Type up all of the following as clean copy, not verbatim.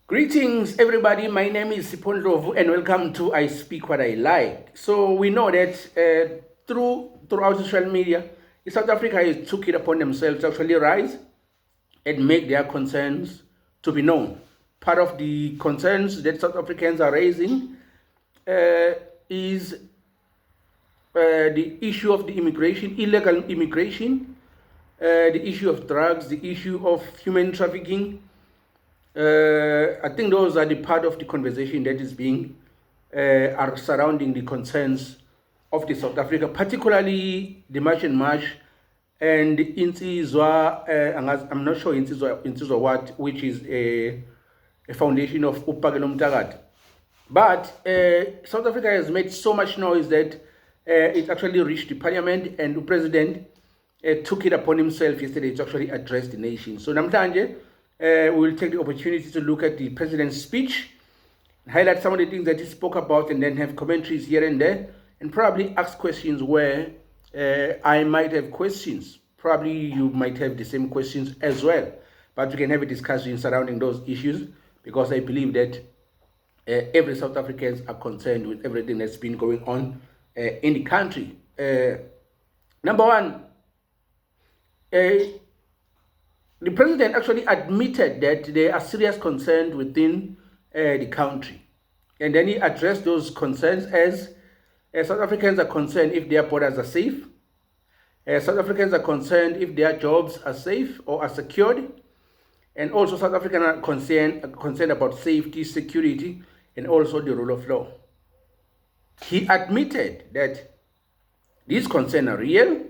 Greetings, everybody. My name is Sipon Lovu, and welcome to I Speak What I Like. So we know that throughout social media, South Africa has took it upon themselves to actually rise and make their concerns to be known. Part of the concerns that South Africans are raising is the issue of the immigration, illegal immigration, the issue of drugs, the issue of human trafficking. I think those are the part of the conversation that is being are surrounding the concerns of the South Africa, particularly the March and March and Insizwa. I'm not sure Insizwa what, which is a foundation of Upagelo Mtagat. But South Africa has made so much noise that it actually reached the parliament, and the president took it upon himself yesterday to actually address the nation. So namhlanje we will take the opportunity to look at the president's speech, highlight some of the things that he spoke about, and then have commentaries here and there, and probably ask questions where I might have questions. Probably you might have the same questions as well. But we can have a discussion surrounding those issues, because I believe that every South Africans are concerned with everything that's been going on in the country. Number one, the president actually admitted that there are serious concerns within the country. And then he addressed those concerns as South Africans are concerned if their borders are safe. South Africans are concerned if their jobs are safe or are secured. And also South Africans are concerned about safety, security, and also the rule of law. He admitted that these concerns are real.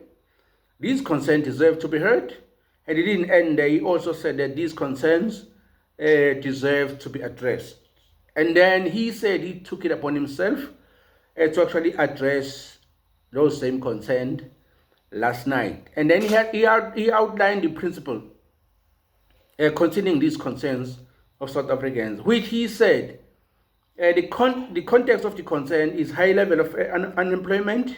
These concerns deserve to be heard. And he didn't end there. He also said that these concerns deserve to be addressed. And then he said he took it upon himself to actually address those same concerns last night. And then he outlined the principle concerning these concerns of South Africans, which he said the context of the concern is high level of unemployment,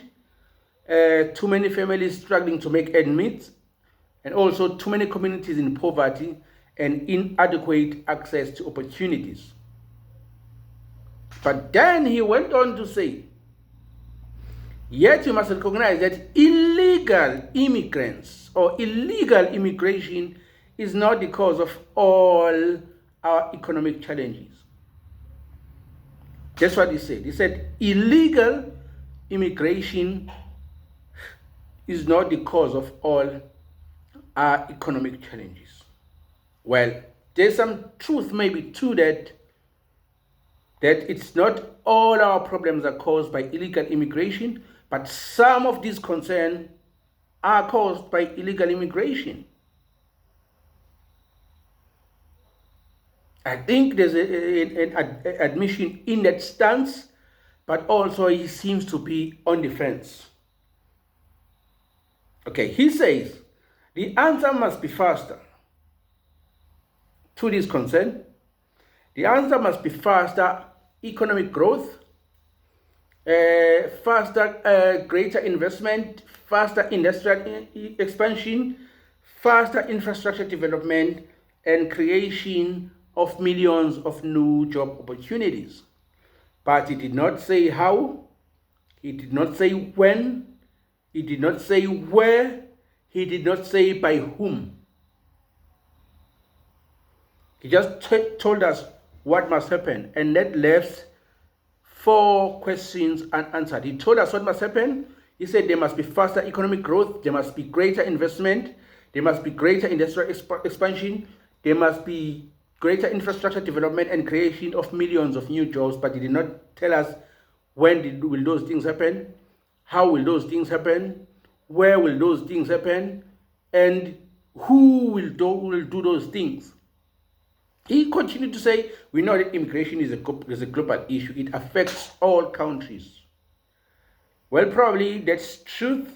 too many families struggling to make ends meet, and also too many communities in poverty and inadequate access to opportunities. But then he went on to say, yet you must recognize that illegal immigrants or illegal immigration is not the cause of all our economic challenges. That's what he said. He said illegal immigration is not the cause of all our economic challenges. Well, there's some truth maybe to that it's not all our problems are caused by illegal immigration, but some of these concerns are caused by illegal immigration. I think there's an admission in that stance, but also he seems to be on the fence. Okay, he says the answer must be faster to this concern. The answer must be faster economic growth, faster greater investment, faster industrial expansion, faster infrastructure development, and creation of millions of new job opportunities. But he did not say how, he did not say when, he did not say where, he did not say by whom. He just told us what must happen, and that left 4 questions unanswered. He told us what must happen. He said there must be faster economic growth, there must be greater investment, there must be greater industrial expansion, there must be greater infrastructure development and creation of millions of new jobs. But he did not tell us when will those things happen, how will those things happen, where will those things happen, and who will do those things. He continued to say, we know that immigration is a global issue. It affects all countries. Well, probably that's truth.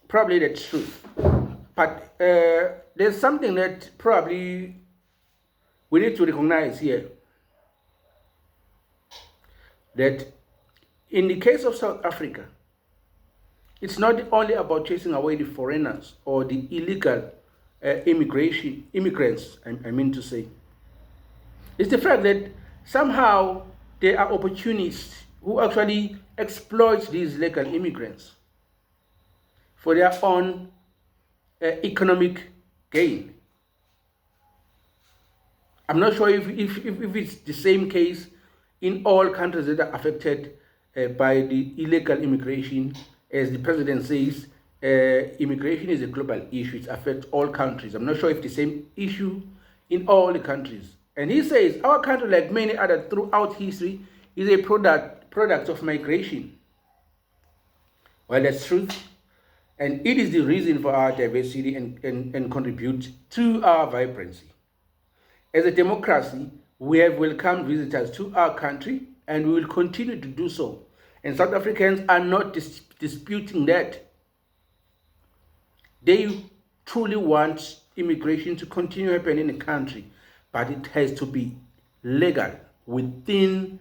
Probably that's truth. But there's something that probably we need to recognize here. That in the case of South Africa, it's not only about chasing away the foreigners or the illegal immigrants, I mean to say. It's the fact that somehow there are opportunists who actually exploit these legal immigrants for their own economic gain. I'm not sure if it's the same case in all countries that are affected by the illegal immigration. As the president says, immigration is a global issue. It affects all countries. I'm not sure if the same issue in all the countries. And he says our country, like many others throughout history, is a product of migration. Well, that's truth. And it is the reason for our diversity and contribute to our vibrancy. As a democracy, we have welcomed visitors to our country and we will continue to do so. And South Africans are not disputing that. They truly want immigration to continue happening in the country, but it has to be legal within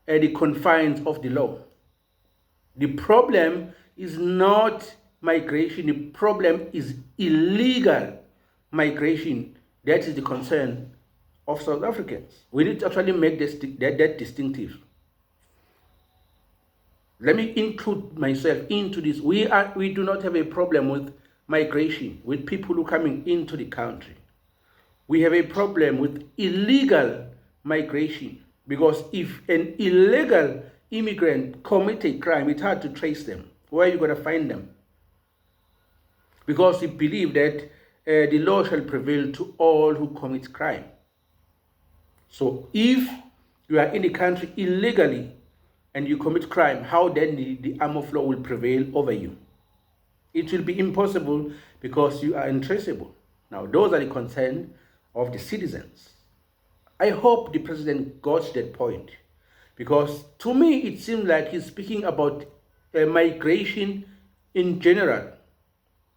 the confines of the law. The problem is not migration, the problem is illegal migration. That is the concern of South Africans. We need to actually make that distinctive. Let me include myself into this. We do not have a problem with migration, with people who are coming into the country. We have a problem with illegal migration, because if an illegal immigrant commits a crime, it's hard to trace them. Where are you going to find them? Because we believe that the law shall prevail to all who commit crime. So if you are in the country illegally and you commit crime, how then the arm of law will prevail over you? It will be impossible because you are untraceable. Now, those are the concerns of the citizens. I hope the president got that point, because to me it seems like he's speaking about migration in general.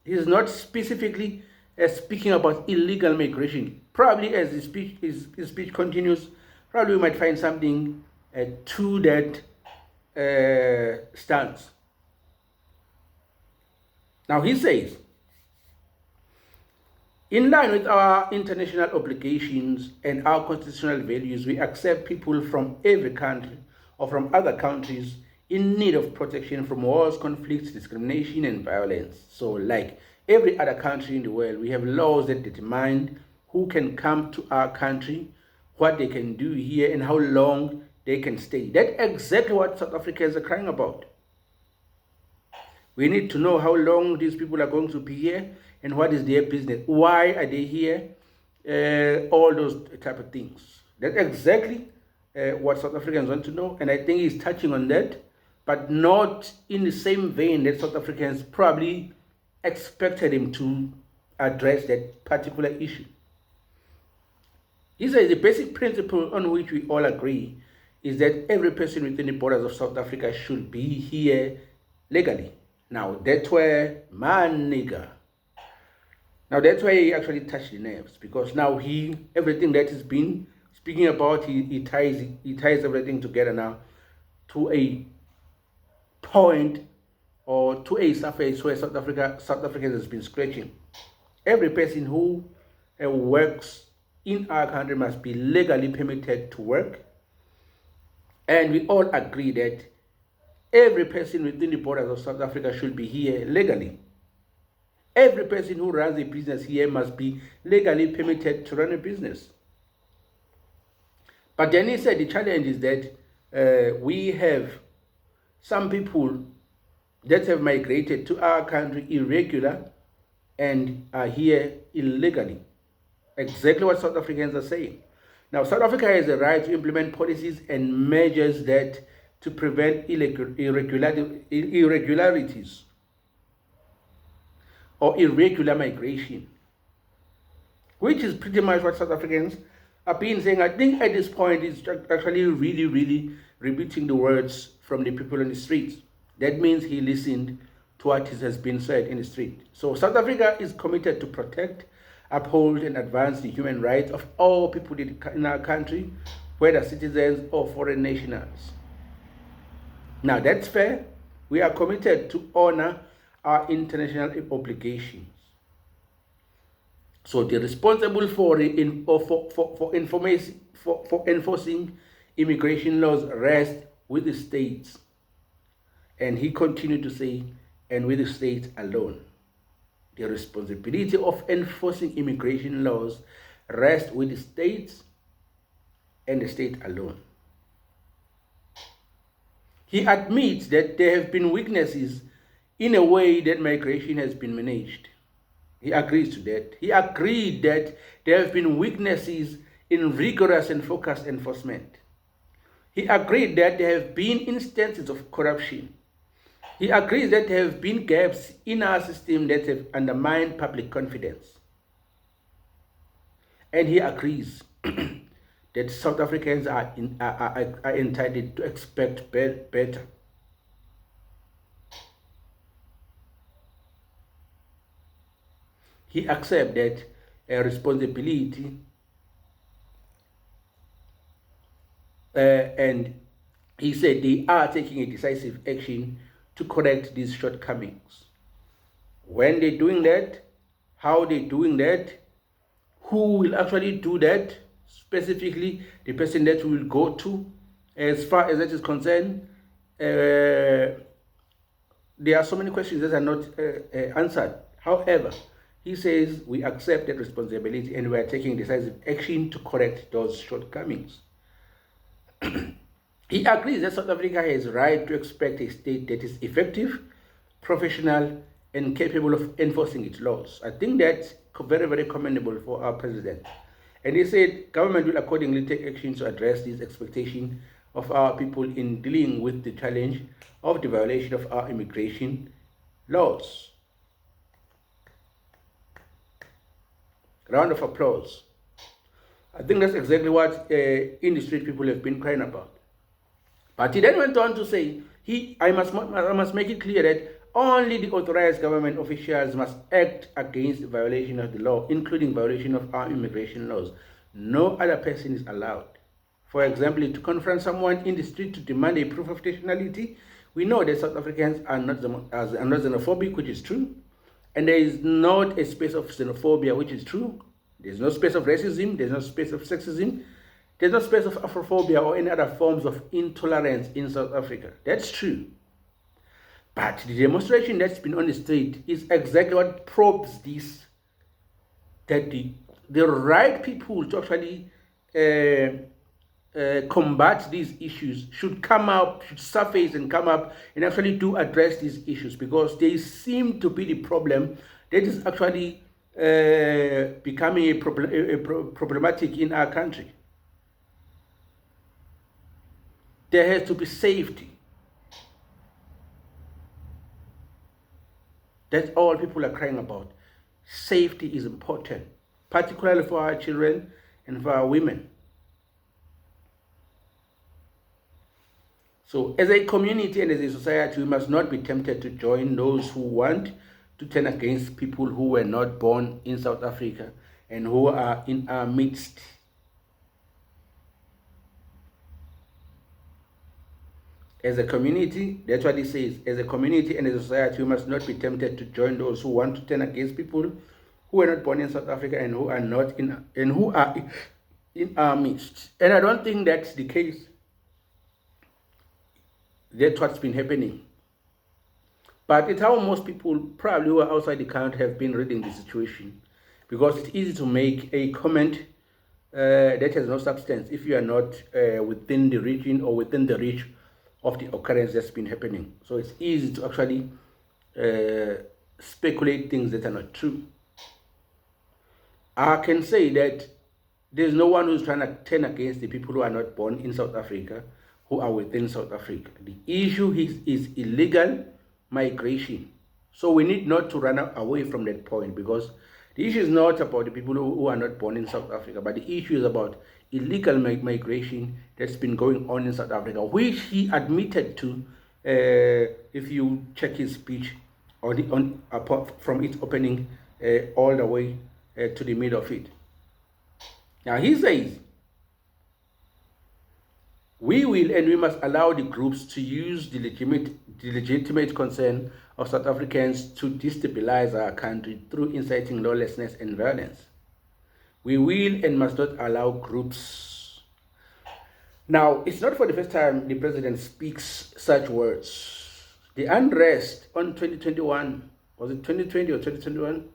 He's not specifically speaking about illegal migration. Probably as his speech continues, probably we might find something to that stance. Now he says, in line with our international obligations and our constitutional values, we accept people from every country or from other countries in need of protection from wars, conflicts, discrimination, and violence. So like every other country in the world, we have laws that determine who can come to our country, what they can do here, and how long they can stay. That's exactly what South Africans are crying about. We need to know how long these people are going to be here and what is their business. Why are they here? All those type of things. That's exactly what South Africans want to know. And I think he's touching on that, but not in the same vein that South Africans probably expected him to address that particular issue. He says the basic principle on which we all agree is that every person within the borders of South Africa should be here legally. Now, that's where, my nigga, now that's why he actually touched the nerves, because now everything that he's been speaking about, he ties everything together now to a point or to a surface where South Africa has been scratching. Every person who works in our country must be legally permitted to work. And we all agree that every person within the borders of South Africa should be here legally. Every person who runs a business here must be legally permitted to run a business. But then he said the challenge is that we have some people that have migrated to our country irregular and are here illegally. Exactly what South Africans are saying. Now, South Africa has a right to implement policies and measures that to prevent irregularities or irregular migration, which is pretty much what South Africans have been saying. I think at this point it's actually really repeating the words from the people on the streets. That means he listened to what has been said in the street. So South Africa is committed to protect, uphold, and advance the human rights of all people in our country, whether citizens or foreign nationals. Now, that's fair. We are committed to honor our international obligations. So the responsible for enforcing immigration laws rest with the states. And he continued to say, and with the states alone. The responsibility of enforcing immigration laws rests with the states and the state alone. He admits that there have been weaknesses in a way that migration has been managed. He agrees to that. He agreed that there have been weaknesses in rigorous and focused enforcement. He agreed that there have been instances of corruption. He agrees that there have been gaps in our system that have undermined public confidence. And he agrees that South Africans are entitled to expect better. He accepts that responsibility and he said they are taking a decisive action to correct these shortcomings. When they're doing that, how they're doing that, who will actually do that, specifically the person that we will go to, as far as that is concerned, there are so many questions that are not answered. However, he says we accept that responsibility and we are taking decisive action to correct those shortcomings. He agrees that South Africa has a right to expect a state that is effective, professional, and capable of enforcing its laws. I think that's very, very commendable for our president. And he said government will accordingly take action to address these expectations of our people in dealing with the challenge of the violation of our immigration laws. Round of applause. I think that's exactly what industry people have been crying about. But he then went on to say, I must make it clear that only the authorized government officials must act against violation of the law, including violation of our immigration laws. No other person is allowed. For example, to confront someone in the street to demand a proof of nationality, we know that South Africans are not xenophobic, which is true. And there is not a space of xenophobia, which is true. There's no space of racism, there's no space of sexism, there's no space of Afrophobia or any other forms of intolerance in South Africa. That's true. But the demonstration that's been on the street is exactly what probes this, that the right people to actually combat these issues should come up, should surface and come up and actually do address these issues, because they seem to be the problem that is actually becoming problematic in our country. There has to be safety. That's all people are crying about. Safety is important, particularly for our children and for our women. So as a community and as a society, we must not be tempted to join those who want to turn against people who were not born in South Africa and who are in our midst. As a community, that's what he says, as a community and as a society, we must not be tempted to join those who want to turn against people who were not born in South Africa and who are not who are in our midst. And I don't think that's the case. That's what's been happening. But it's how most people, probably who are outside the country, have been reading the situation. Because it's easy to make a comment that has no substance if you are not within the region or within the reach of the occurrence that's been happening. So it's easy to actually speculate things that are not true. I can say that there's no one who's trying to turn against the people who are not born in South Africa, who are within South Africa. The issue is illegal migration. So we need not to run away from that point, because the issue is not about the people who are not born in South Africa, but the issue is about illegal migration that's been going on in South Africa, which he admitted to if you check his speech from its opening all the way to the middle of it. Now he says, we will and we must allow the groups to use the legitimate concern of South Africans to destabilize our country through inciting lawlessness and violence. We will and must not allow groups. Now, it's not for the first time the president speaks such words. The unrest on 2021, was it 2020 or 2021?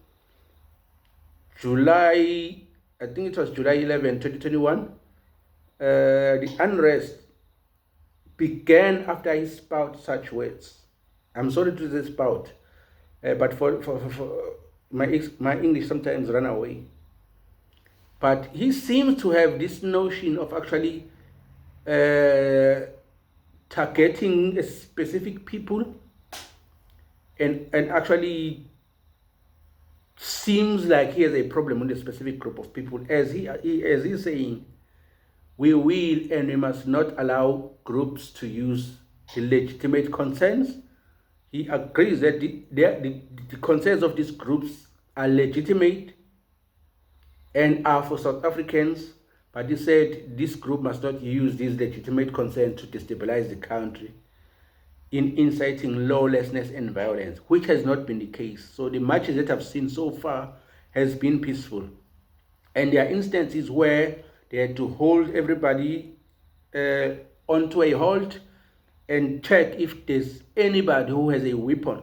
July, I think it was July 11, 2021. The unrest began after he spout such words. I'm sorry to say spout, but for my English sometimes run away. But he seems to have this notion of actually targeting a specific people, and actually seems like he has a problem with a specific group of people, as he's saying, we will and we must not allow groups to use the legitimate concerns. He agrees that the concerns of these groups are legitimate and are for South Africans, but he said this group must not use these legitimate concerns to destabilize the country in inciting lawlessness and violence, which has not been the case. So the marches that I've seen so far has been peaceful. And there are instances where they had to hold everybody onto a halt and check if there's anybody who has a weapon,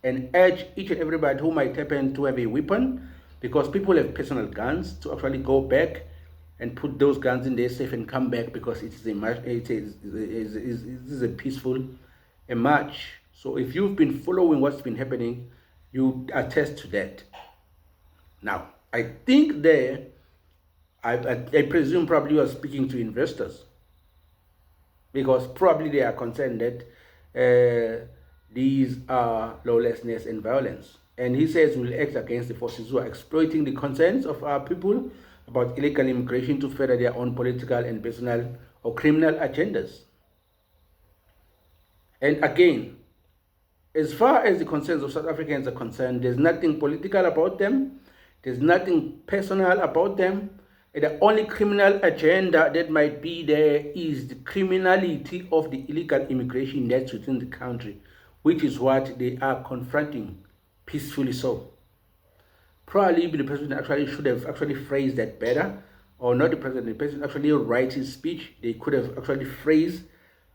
and urge each and everybody who might happen to have a weapon, because people have personal guns, to actually go back and put those guns in their safe and come back, because it is a peaceful march. So if you've been following what's been happening, you attest to that. Now, I think there, I presume probably you are speaking to investors, because probably they are concerned that these are lawlessness and violence. And he says we'll act against the forces who are exploiting the concerns of our people about illegal immigration to further their own political and personal or criminal agendas. And again, as far as the concerns of South Africans are concerned, there's nothing political about them. There's nothing personal about them. And the only criminal agenda that might be there is the criminality of the illegal immigration that's within the country, which is what they are confronting peacefully. So probably the president actually should have actually phrased that better, or not the president actually write his speech. They could have actually phrased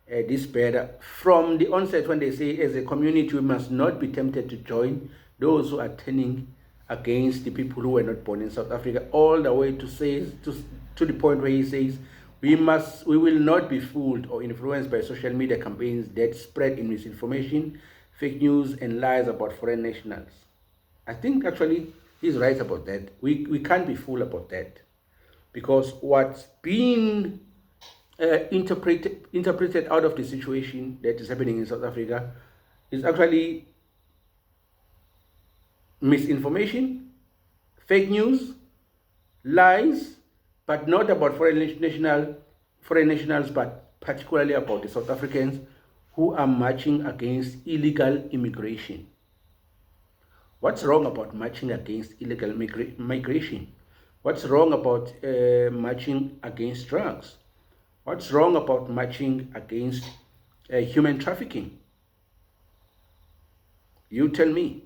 this better from the onset, when they say, as a community, we must not be tempted to join those who are turning against the people who were not born in South Africa, all the way to say to the point where he says we will not be fooled or influenced by social media campaigns that spread in misinformation, fake news, and lies about foreign nationals. I think actually he's right about that. We can't be fooled about that, because what's been interpreted out of the situation that is happening in South Africa is actually misinformation, fake news, lies, but not about foreign nationals, but particularly about the South Africans who are marching against illegal immigration. What's wrong about marching against illegal migration? What's wrong about marching against drugs? What's wrong about marching against human trafficking? You tell me.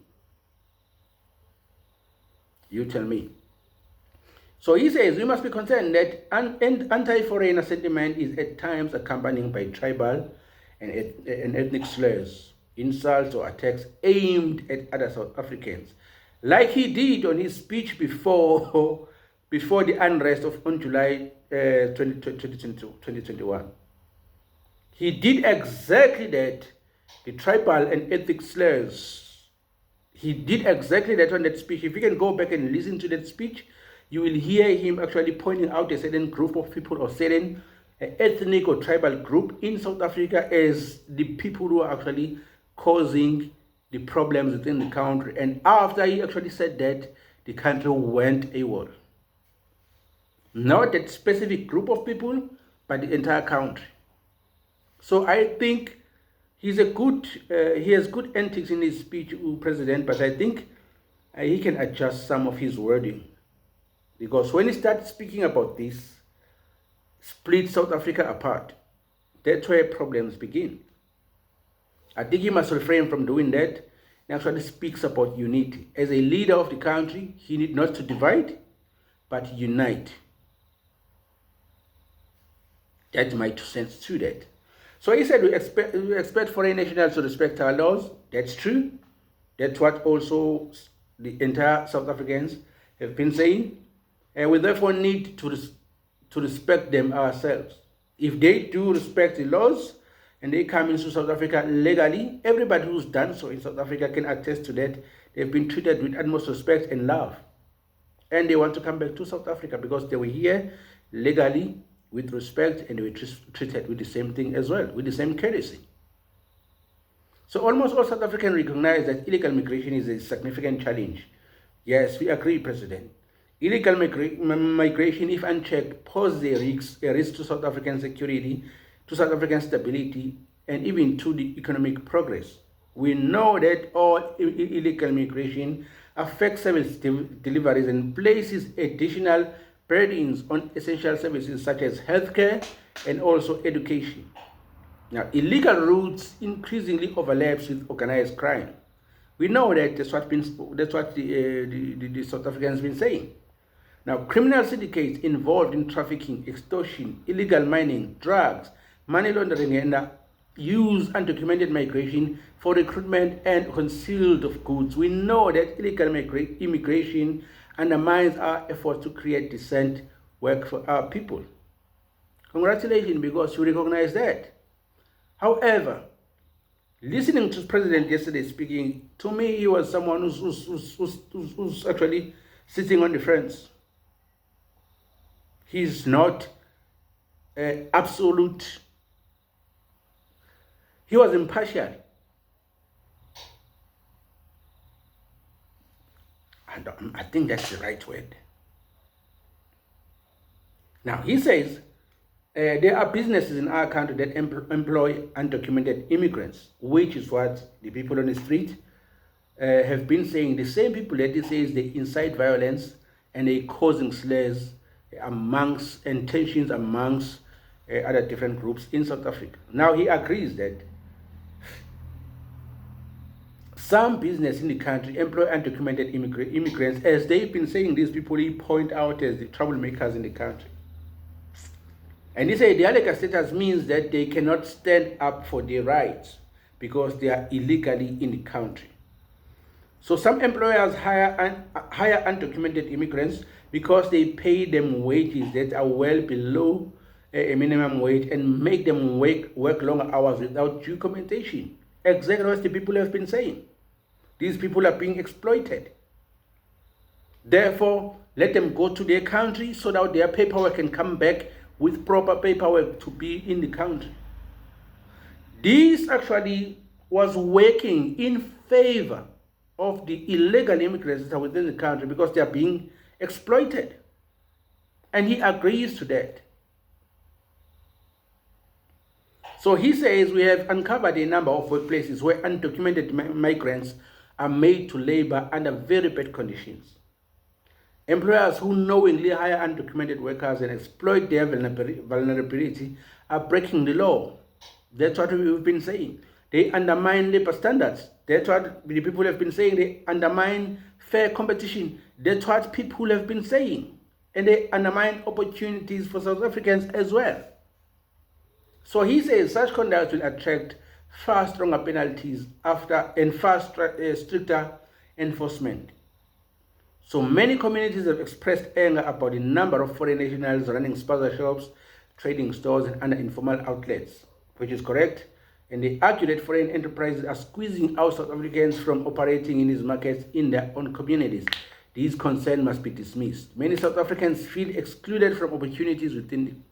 You tell me. So he says we must be concerned that anti-foreigner sentiment is at times accompanied by tribal and ethnic slurs, insults, or attacks aimed at other South Africans, like he did on his speech before the unrest on July 2021. He did exactly that, the tribal and ethnic slurs. He did exactly that on that speech. If you can go back and listen to that speech, you will hear him actually pointing out a certain group of people, or certain ethnic or tribal group in South Africa, as the people who are actually causing the problems within the country. And after he actually said that, the country went AWOL. Not that specific group of people, but the entire country. So I think he has good antics in his speech, President, but I think he can adjust some of his wording. Because when he starts speaking about this, split South Africa apart, that's where problems begin. I think he must refrain from doing that and actually speaks about unity. As a leader of the country, he need not to divide, but unite. That's my 2 cents to that. So he said we expect foreign nationals to respect our laws. That's true. That's what also the entire South Africans have been saying. And we therefore need to respect them ourselves. If they do respect the laws and they come into South Africa legally, everybody who's done so in South Africa can attest to that. They've been treated with utmost respect and love. And they want to come back to South Africa because they were here legally with respect and they were treated with the same thing as well, with the same courtesy. So almost all South Africans recognize that illegal migration is a significant challenge. Yes, we agree, President. Illegal migration, if unchecked, poses a risk to South African security, to South African stability, and even to the economic progress. We know that all illegal migration affects service deliveries and places additional burdens on essential services such as healthcare and also education. Now, illegal routes increasingly overlaps with organized crime. We know that that's what the South Africans been saying. Now, criminal syndicates involved in trafficking, extortion, illegal mining, drugs, money laundering, and use undocumented migration for recruitment and concealed of goods. We know that illegal immigration undermines our efforts to create decent work for our people. Congratulations, because you recognize that. However, listening to President yesterday speaking, to me, he was someone who's actually sitting on the fence. He's not absolute. He was impartial. I think that's the right word. Now, he says there are businesses in our country that employ undocumented immigrants, which is what the people on the street have been saying. The same people that he says they incite violence and they causing slurs amongst and tensions amongst other different groups in South Africa. Now, he agrees that some business in the country employ undocumented immigrants, as they've been saying. These people he point out as the troublemakers in the country. And he said the illegal status means that they cannot stand up for their rights because they are illegally in the country. So some employers hire undocumented immigrants because they pay them wages that are well below a minimum wage and make them work longer hours without documentation. Exactly what the people have been saying. These people are being exploited. Therefore, let them go to their country so that their paperwork can come back with proper paperwork to be in the country. This actually was working in favor of the illegal immigrants that are within the country because they are being exploited. And he agrees to that. So he says we have uncovered a number of workplaces where undocumented migrants are made to labor under very bad conditions. Employers who knowingly hire undocumented workers and exploit their vulnerability are breaking the law. That's what we've been saying. They undermine labor standards. That's what the people have been saying. They undermine fair competition. That's what people have been saying. And they undermine opportunities for South Africans as well. So he says such conduct will attract far stronger penalties and stricter enforcement. So many communities have expressed anger about the number of foreign nationals running spaza shops, trading stores, and other informal outlets, which is correct. And they argue that foreign enterprises are squeezing out South Africans from operating in these markets in their own communities. These concerns must be dismissed. Many South Africans feel excluded from opportunities within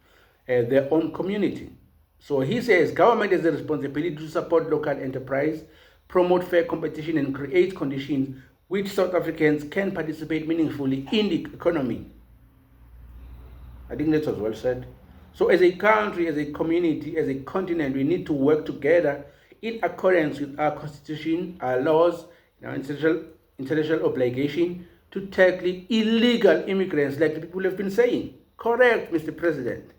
their own community. So he says government has a responsibility to support local enterprise, promote fair competition, and create conditions which South Africans can participate meaningfully in the economy. I think that was well said. So as a country, as a community, as a continent, we need to work together in accordance with our constitution, our laws, our international obligation to tackle illegal immigrants like the people have been saying. Correct, Mr. President.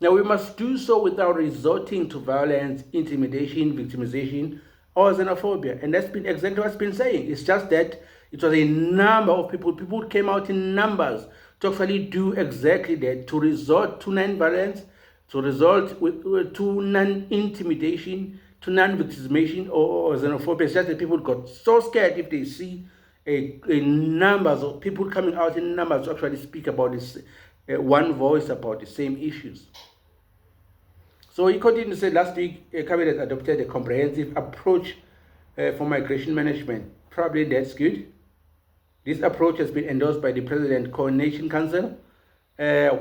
Now, we must do so without resorting to violence, intimidation, victimization, or xenophobia. And that's been exactly what's been saying. It's just that it was a number of people. People came out in numbers to actually do exactly that, to resort to non-violence, to resort to non-intimidation, to non-victimization or xenophobia. It's just that people got so scared if they see a numbers of people coming out in numbers to actually speak about this, one voice about the same issues. So he continued to say last week, Cabinet adopted a comprehensive approach for migration management. Probably that's good. This approach has been endorsed by the President Coordination Council,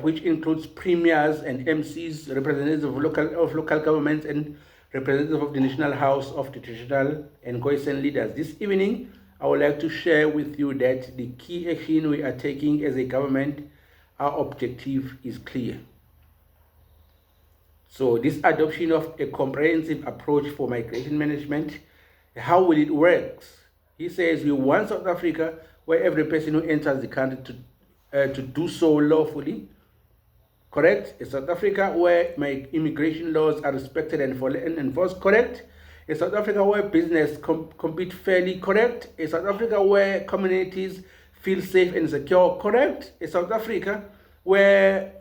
which includes premiers and MCs, representatives of local governments, and representatives of the National House of the Traditional and Khoisan leaders. This evening, I would like to share with you that the key action we are taking as a government, our objective is clear. So this adoption of a comprehensive approach for migration management, how will it work? He says we want South Africa where every person who enters the country to do so lawfully, correct? A South Africa where my immigration laws are respected and enforced, correct? A South Africa where business compete fairly, correct? A South Africa where communities feel safe and secure, correct? A South Africa where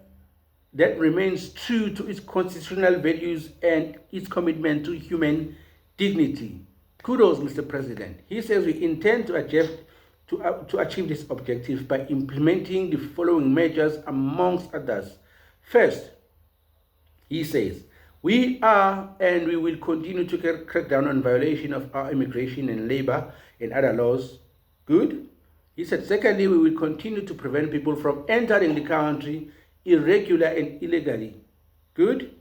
that remains true to its constitutional values and its commitment to human dignity. Kudos, Mr. President. He says we intend to achieve this objective by implementing the following measures amongst others. First, he says, we are and we will continue to crack down on violation of our immigration and labor and other laws. Good. He said, secondly, we will continue to prevent people from entering the country irregular and illegally. Good.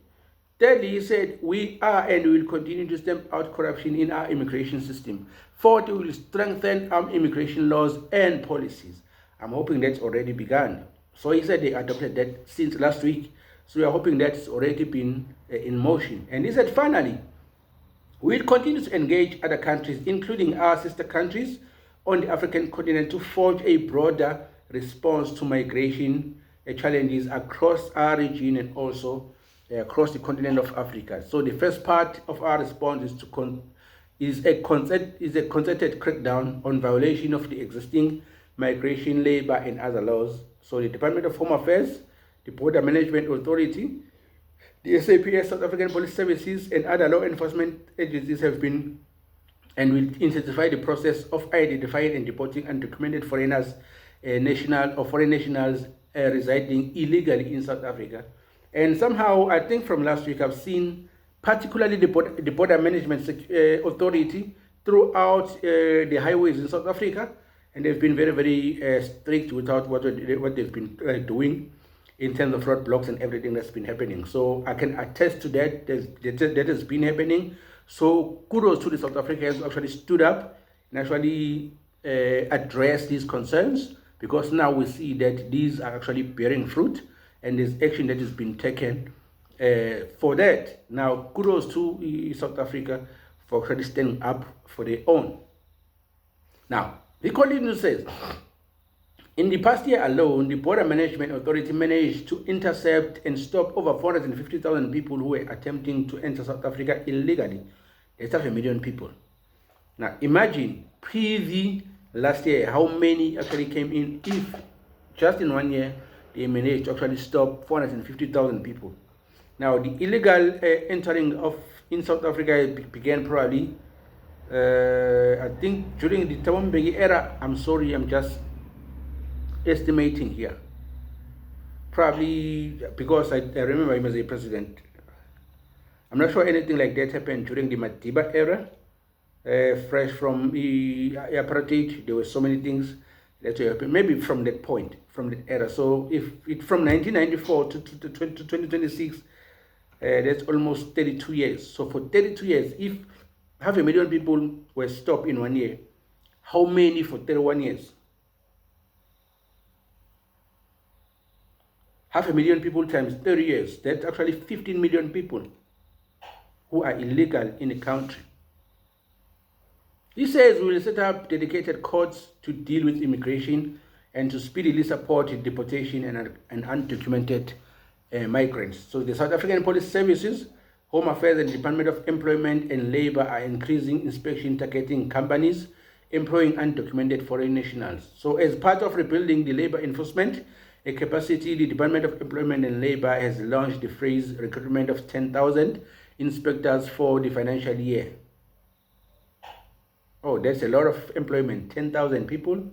Thirdly, he said, we are and we will continue to stamp out corruption in our immigration system. Fourth, we will strengthen our immigration laws and policies. I'm hoping that's already begun. So he said they adopted that since last week. So we are hoping that's already been in motion. And he said, finally, we'll continue to engage other countries, including our sister countries on the African continent, to forge a broader response to migration challenges across our region and also across the continent of Africa. So the first part of our response is a concerted crackdown on violation of the existing migration, labor, and other laws. So the Department of Home Affairs, the Border Management Authority, the SAPS, South African Police Services, and other law enforcement agencies have been and will intensify the process of identifying and deporting undocumented foreigners, foreign nationals residing illegally in South Africa. And somehow, I think from last week, I've seen particularly the Border Management Authority throughout the highways in South Africa, and they've been very, very strict without what they've been doing in terms of roadblocks and everything that's been happening. So I can attest to that. That has been happening. So kudos to the South Africans who actually stood up and actually addressed these concerns, because now we see that these are actually bearing fruit and there's action that has been taken for that. Now, kudos to South Africa for actually standing up for their own. Now, he continues to say, in the past year alone, the Border Management Authority managed to intercept and stop over 450,000 people who were attempting to enter South Africa illegally. That's 500,000 people. Now, imagine last year, how many actually came in if just in 1 year they managed to actually stop 450,000 people. Now, the illegal entering in South Africa began probably, I think, during the Thabo Mbeki era. I'm sorry, I'm just estimating here. Probably because I remember him as a president. I'm not sure anything like that happened during the Madiba era. Fresh from the apartheid, there were so many things that happened. Maybe from that point, from that era. So if it from 1994 to 2026, that's almost 32 years. So for 32 years, if 500,000 people were stopped in 1 year, how many for 31 years? 500,000 people times 30 years. That's actually 15 million people who are illegal in the country. He says we will set up dedicated courts to deal with immigration and to speedily support deportation and undocumented migrants. So the South African Police Services, Home Affairs, and Department of Employment and Labor are increasing inspection targeting companies employing undocumented foreign nationals. So as part of rebuilding the labor enforcement a capacity. The Department of Employment and Labor has launched the phrase recruitment of 10,000 inspectors for the financial year. Oh, that's a lot of employment, 10,000 people.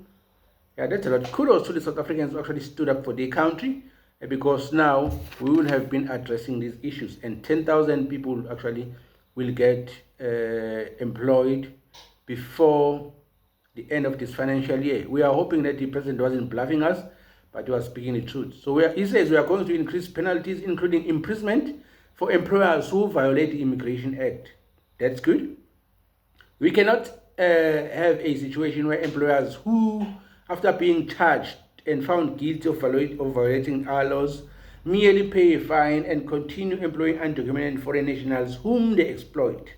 Yeah, that's a lot. Kudos to the South Africans who actually stood up for their country, because now we will have been addressing these issues, and 10,000 people actually will get employed before the end of this financial year. We are hoping that the president wasn't bluffing us, but he was speaking the truth. So he says we are going to increase penalties, including imprisonment for employers who violate the Immigration Act. That's good. We cannot have a situation where employers who, after being charged and found guilty of violating our laws, merely pay a fine and continue employing undocumented foreign nationals whom they exploit.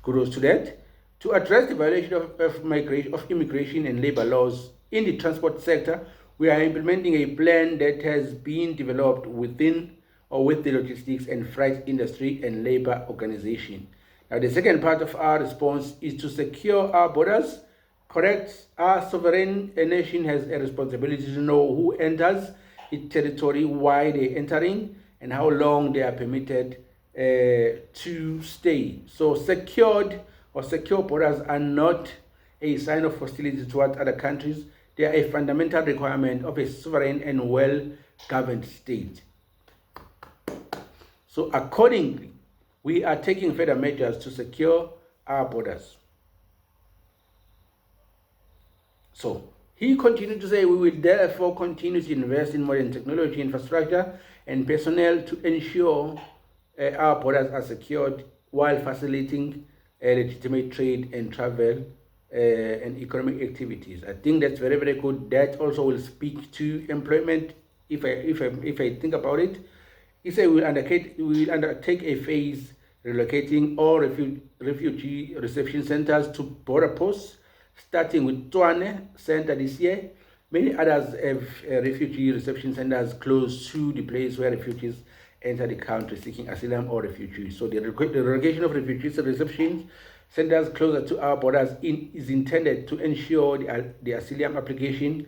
Kudos to that. To address the violation of immigration and labor laws in the transport sector, we are implementing a plan that has been developed within or with the logistics and freight industry and labor organization. Now, the second part of our response is to secure our borders. Correct. Our sovereign nation has a responsibility to know who enters its territory, why they're entering, and how long they are permitted to stay. So secured or secure borders are not a sign of hostility towards other countries. They are a fundamental requirement of a sovereign and well-governed state. So accordingly, we are taking further measures to secure our borders. So he continued to say, we will therefore continue to invest in modern technology, infrastructure, and personnel to ensure our borders are secured while facilitating legitimate trade and travel and economic activities. I think that's very, very good. That also will speak to employment. If I think about it, he said we will undertake a phase relocating all refugee reception centers to border posts, starting with Tshwane Center this year. Many others have refugee reception centers close to the place where refugees enter the country seeking asylum or refugees. So the relocation of refugees reception centers closer to our borders is intended to ensure the asylum application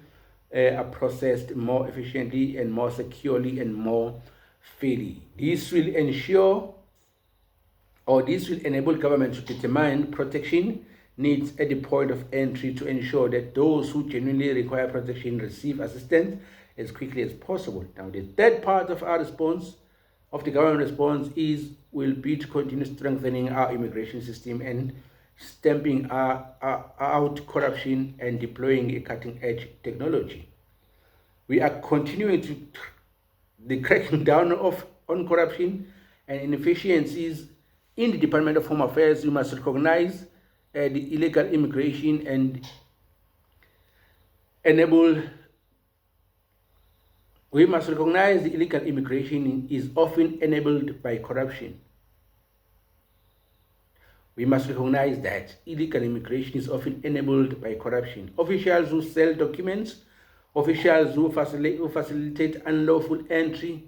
are processed more efficiently and more securely and more fairly. This will enable government to determine protection needs at the point of entry to ensure that those who genuinely require protection receive assistance as quickly as possible. Now, the third part of our response, of the government response, will be to continue strengthening our immigration system and stamping out corruption and deploying a cutting-edge technology. We are continuing to the cracking down on corruption and inefficiencies in the Department of Home Affairs. We must recognize the illegal immigration and we must recognize the illegal immigration is often enabled by corruption. We must recognize that illegal immigration is often enabled by corruption. Officials who sell documents, officials who facilitate unlawful entry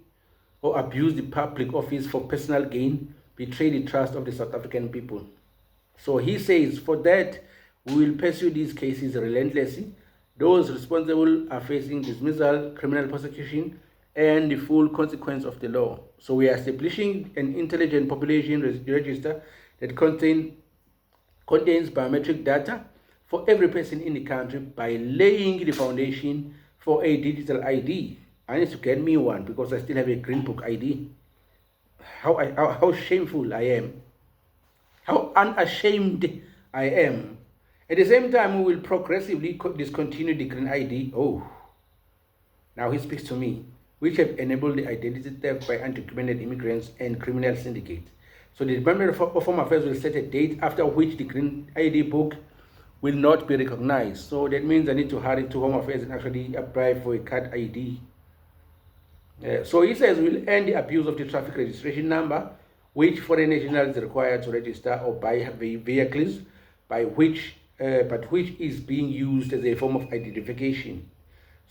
or abuse the public office for personal gain betray the trust of the South African people. So he says, for that, we will pursue these cases relentlessly. Those responsible are facing dismissal, criminal prosecution, and the full consequence of the law. So we are establishing an intelligent population register that contains biometric data for every person in the country by laying the foundation for a digital ID. I need to get me one because I still have a Green Book ID. How shameful I am. How unashamed I am. At the same time, we will progressively discontinue the Green ID. Oh, now he speaks to me, which have enabled the identity theft by undocumented immigrants and criminal syndicates. So the Department of Home Affairs will set a date after which the Green ID book will not be recognized. So that means I need to hurry to Home Affairs and actually apply for a card ID. So he says we'll end the abuse of the traffic registration number, which foreign nationals are required to register or buy vehicles, but which is being used as a form of identification.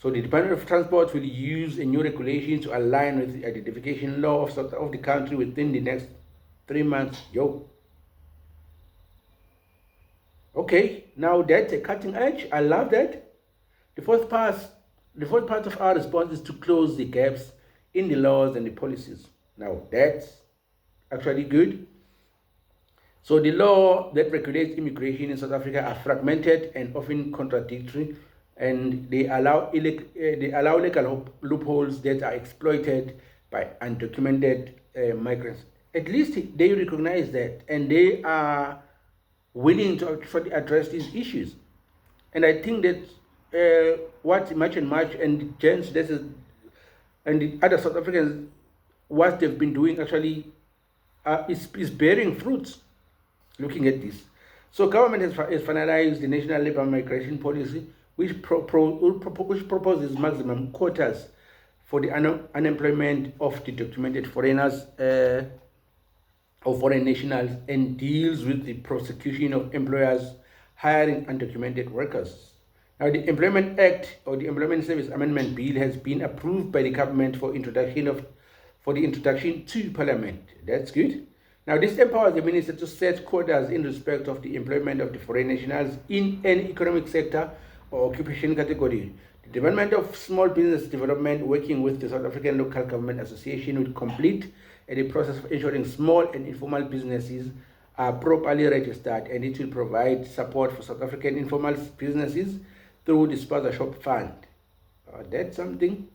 So the Department of Transport will use a new regulation to align with the identification law of the country within the next 3 months. Okay, now that's a cutting edge. I love that. The fourth the fourth part of our response is to close the gaps in the laws and the policies. Now, that's actually good. So the law that regulates immigration in South Africa are fragmented and often contradictory, and they allow legal loopholes that are exploited by undocumented migrants. At least they recognize that, and they are willing to actually address these issues. And I think that what March and Jens, and the other South Africans, what they've been doing actually is bearing fruits. Looking at this, so government has finalized the national labor migration policy, which proposes maximum quotas for the unemployment of the documented foreigners or foreign nationals, and deals with the prosecution of employers hiring undocumented workers. Now, the Employment Act or the Employment Service Amendment Bill has been approved by the government for the introduction to Parliament. That's good. Now, this empowers the minister to set quotas in respect of the employment of the foreign nationals in any economic sector or occupation category. The Department of Small Business Development, working with the South African Local Government Association, will complete the process of ensuring small and informal businesses are properly registered, and it will provide support for South African informal businesses through the sponsorship fund. That's something.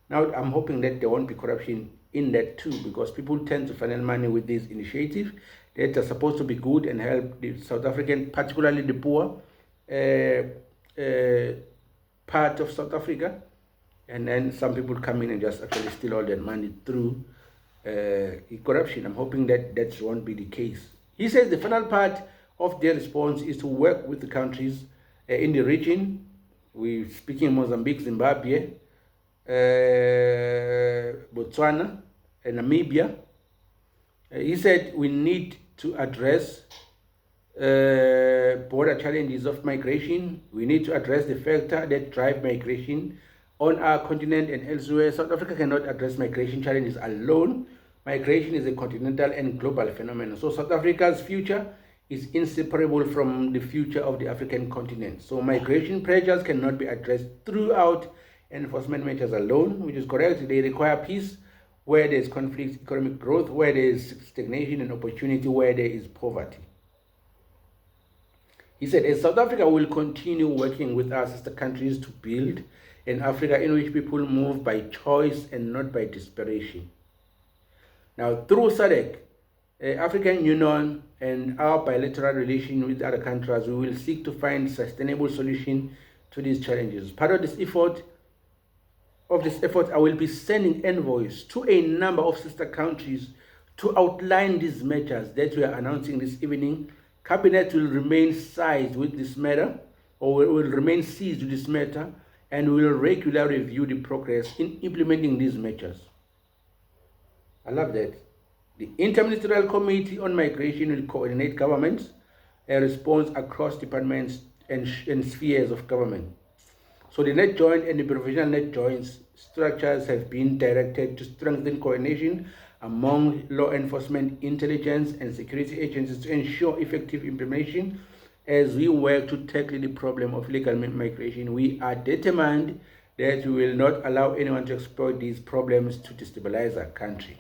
Now, I'm hoping that there won't be corruption in that too, because people tend to funnel money with these initiatives that are supposed to be good and help the South African, particularly the poor part of South Africa, and then some people come in and just actually steal all that money through corruption. I'm hoping that won't be the case. He says the final part of their response is to work with the countries in the region. We're speaking Mozambique, Zimbabwe, Botswana, and Namibia. He said we need to address border challenges of migration. We need to address the factor that drive migration on our continent and elsewhere. South Africa cannot address migration challenges alone. Migration is a continental and global phenomenon. So South Africa's future is inseparable from the future of the African continent. So migration pressures cannot be addressed throughout enforcement measures alone, which is correct. They require peace where there is conflict, economic growth where there is stagnation, and opportunity where there is poverty. He said, as South Africa will continue working with our sister countries to build an Africa in which people move by choice and not by desperation. Now, through SADC, African Union, and our bilateral relation with other countries, we will seek to find sustainable solution to these challenges. Part of this effort, I will be sending envoys to a number of sister countries to outline these measures that we are announcing this evening. Cabinet will remain seized with this matter, or will remain seized with this matter, and will regularly review the progress in implementing these measures. I love that. The Interministerial Committee on Migration will coordinate government's response across departments and spheres of government. So the net joint and the provisional net joint structures have been directed to strengthen coordination among law enforcement, intelligence, and security agencies to ensure effective implementation. As we work to tackle the problem of illegal migration, we are determined that we will not allow anyone to exploit these problems to destabilize our country.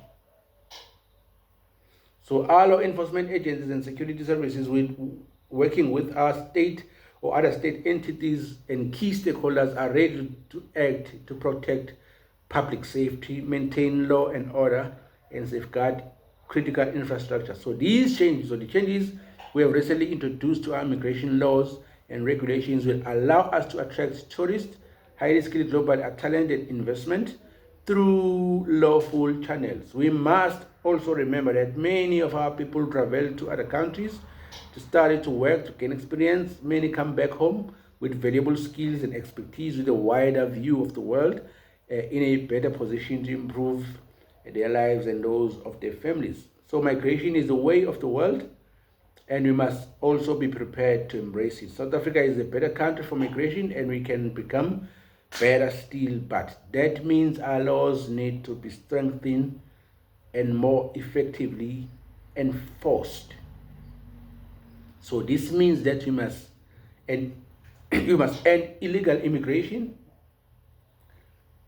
So our law enforcement agencies and security services will, working with our state or other state entities and key stakeholders, are ready to act to protect public safety, maintain law and order, and safeguard critical infrastructure. So these changes, the changes we have recently introduced to our immigration laws and regulations, will allow us to attract tourists, highly skilled global talent, and investment through lawful channels. We must also remember that many of our people travel to other countries to study, to work, to gain experience. Many come back home with valuable skills and expertise, with a wider view of the world, in a better position to improve their lives and those of their families. So migration is the way of the world, and we must also be prepared to embrace it. South Africa is a better country for migration, and we can become better still, but that means our laws need to be strengthened and more effectively enforced. So this means that you must end illegal immigration,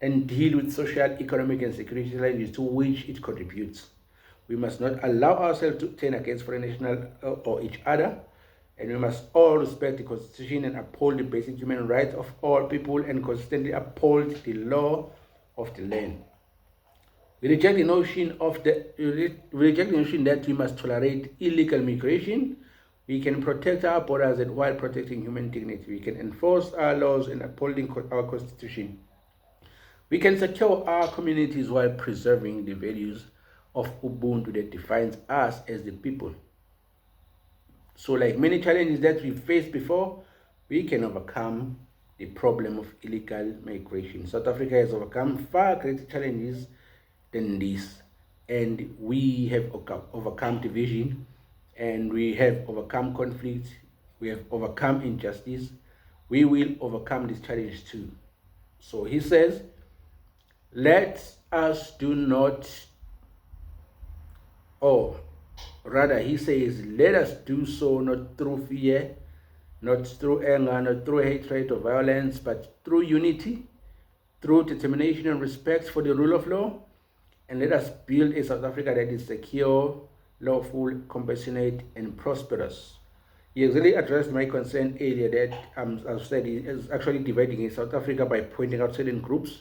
and deal with social, economic, and security challenges to which it contributes. We must not allow ourselves to turn against foreign nationals or each other, and we must all respect the Constitution and uphold the basic human rights of all people and consistently uphold the law of the land. We reject the notion that we must tolerate illegal migration. We can protect our borders and while protecting human dignity. We can enforce our laws and upholding our Constitution. We can secure our communities while preserving the values of Ubuntu that defines us as the people. So like many challenges that we faced before, we can overcome the problem of illegal migration. South Africa has overcome far greater challenges than this, and we have overcome division, and we have overcome conflict, we have overcome injustice. We will overcome this challenge too. So he says, let us do not, or rather he says, let us do so not through fear, not through anger, not through hatred or violence, but through unity, through determination and respect for the rule of law. And let us build a South Africa that is secure, lawful, compassionate, and prosperous. He actually addressed my concern earlier that I've said he is actually dividing South Africa by pointing out certain groups.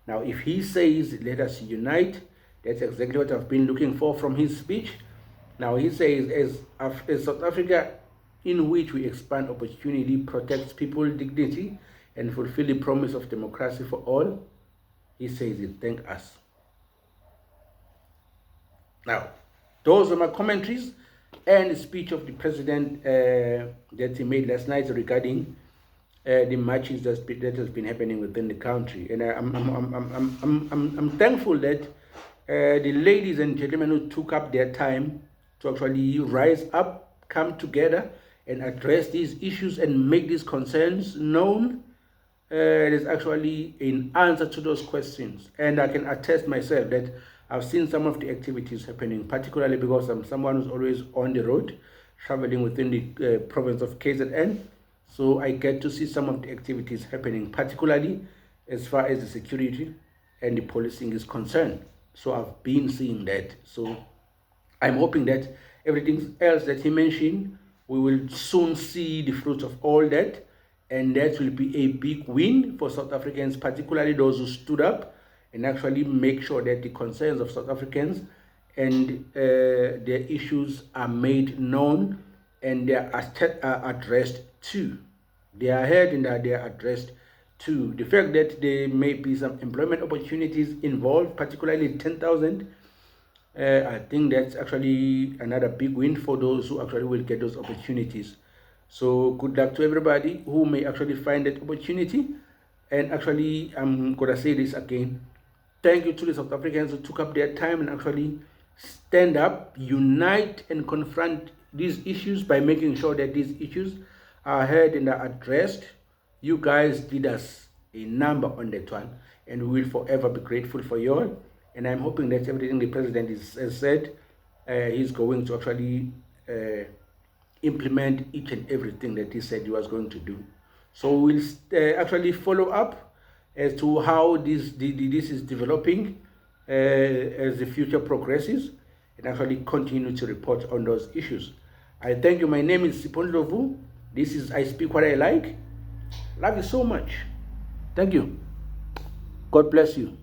Now, if he says, let us unite, that's exactly what I've been looking for from his speech. Now, he says, as South Africa in which we expand opportunity, protects people's dignity, and fulfill the promise of democracy for all, he says it, thank us. Now, those are my commentaries and the speech of the president that he made last night regarding the marches that has been happening within the country. And I'm thankful that the ladies and gentlemen who took up their time to actually rise up, come together, and address these issues and make these concerns known. It is actually an answer to those questions. And I can attest myself that I've seen some of the activities happening, particularly because I'm someone who's always on the road, traveling within the province of KZN. So I get to see some of the activities happening, particularly as far as the security and the policing is concerned. So I've been seeing that. So I'm hoping that everything else that he mentioned, we will soon see the fruits of all that. And that will be a big win for South Africans, particularly those who stood up and actually make sure that the concerns of South Africans and their issues are made known and they are addressed too. They are heard and they are addressed too. The fact that there may be some employment opportunities involved, particularly 10,000, I think that's actually another big win for those who actually will get those opportunities. So good luck to everybody who may actually find that opportunity. And actually, I'm going to say this again. Thank you to the South Africans who took up their time and actually stand up, unite, and confront these issues by making sure that these issues are heard and are addressed. You guys did us a number on that one, and we will forever be grateful for you all. And I'm hoping that everything the president has said, he's going to actually implement each and everything that he said he was going to do. So we'll actually follow up as to how this is developing as the future progresses, and actually continue to report on those issues. I thank you. My name is Sipon Lovu. This is I Speak What I Like. Love you so much. Thank you. God bless you.